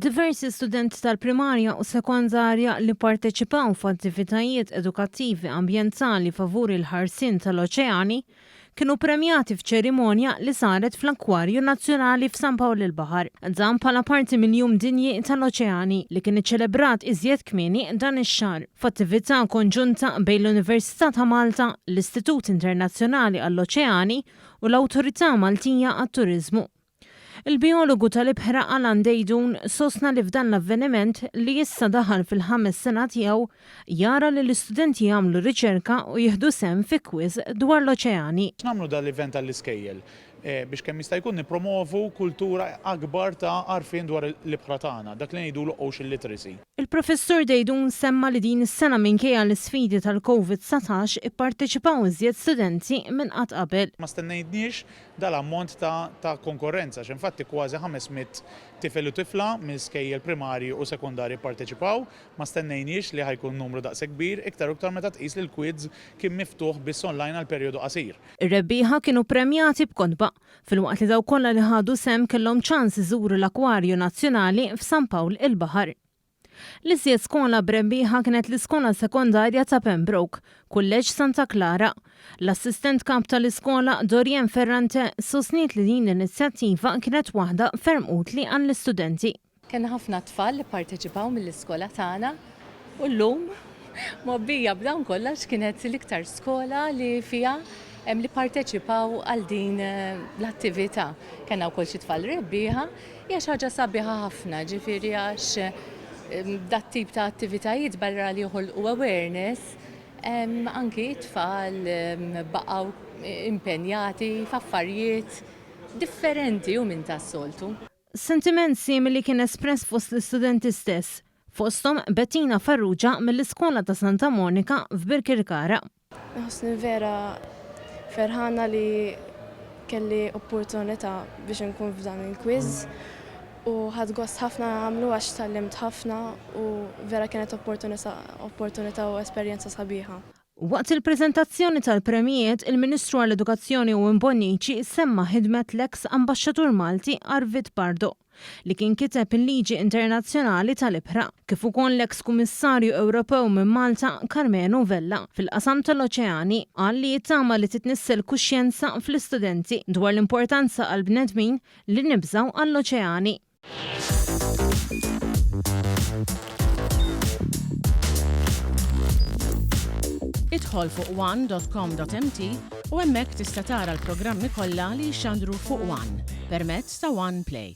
Diversi studenti tal-primarja u sekondarja li parteċipaw f'attivitajiet edukattivi ambjentali favur il-ħarsien tal-Oċeani kienu premjati f'ċerimonja li saret fl-Akkwarju Nazzjonali f'Pawl il-Baħar. Dan bħala parti mill-jum dinji tal-Oċeani li kien iċċelebrat iżjed kmieni dan ix-xahar f'attività konġunta bejn l-Università ta' Malta, l-Istitut Internazzjonali għall-Oċeani u l-Awtorità Maltija għat-Turiżmu. Il-bijologu tal-IBḵRA Alan Deidun sostna li f'dan l-avveniment li issa daħal fil-5 sena tiegħu jara li l-istudenti jagħmlu riċerka u jieħdu sehem fi kwiż dwar l-oċeani. Nagħmlu dal-event għall-iskejjel biex kemm jista' jkun nippromovu kultura akbar ta' għarfien dwar l-ibħra tagħna, dak li ngħidulu ocean literacy. Il-professur Deidun semma li din is-sena minkejja l-isfidi tal-COVID-19 ipparteċipaw iżjed studenti minn qatt qabel. Ma stennejniex dal-ammont ta' konkurrenza, x'infatti kważi 500 tifel u tifla minn skejjel primarji u sekondarji pparteċipaw, ma stennejniex li ħajkun numru daqshekk kbir, iktar u iktar meta tqis li l-quiz kien miftuħ biss online għal perjodu qasir. Ir-rebbieħa kienu premjati b'kontba filwaqt li daw kollha li ħadu sehem kellhom ċans iżuru l-Akkwarju Nazzjonali f'Pawl il-Baħar. L-iżjed skola b'rebbieħa kienet l-iskola sekondarja ta' Pembroke, Kulleġġ Santa Clara. L-assistent kap tal-iskola Dorien Ferrante sostniet li din l-inizjattiva kienet waħda ferm utli għall-istudenti. Kien ħafna tfal li parteċipaw mill-iskola tagħna u llum mobbija b'dawn kollha kienet l-iktar skola li fiha hemm li parteċipaw għal din l-attività. Kellna wkoll xi tfal rebbieħa, hija xi ħaġa sabiħa ħafna, ġifieri għax dat tip ta' attivitajiet barra li joħolqu awareness, anki tfal baqgħu impenjati f'affarijiet differenti u minn tas-soltu. Sentiment simili kien espress fost l-istudenti stess, fosthom Bettina Farrugia mill-Iskola ta' Santa Monika f'Birkirkara. Ħossni vera ferħana li kelli opportunità biex nkun f'dan il-quiz. U ħad gost ħafna għamlu għax tallimt ħafna u vera kienet opportunità u esperjenza sabiħa. Waqt il-preżentazzjoni tal-premijiet, il-Ministru għall-Edukazzjoni u Imbonniċi semma ħidmet l-eks Ambaxxatur Malti Arvid Pardo li kien kiteb il-Liġi Internazzjonali tal-IBḵRA kif ukoll l-eks Kummissarju Ewropew minn Malta Carmenu Vella fil-qasam tal-Oċeani qal li jittama li titnissa l-kuxjenza fl-istudenti dwar l-importanza għall-bnedmin li nibżgħu għall-oċeani. Idħol fuq one.com.mt u hemmhekk tista' tara l-programmi kollha li jxandru fuq One permezz ta' One Play.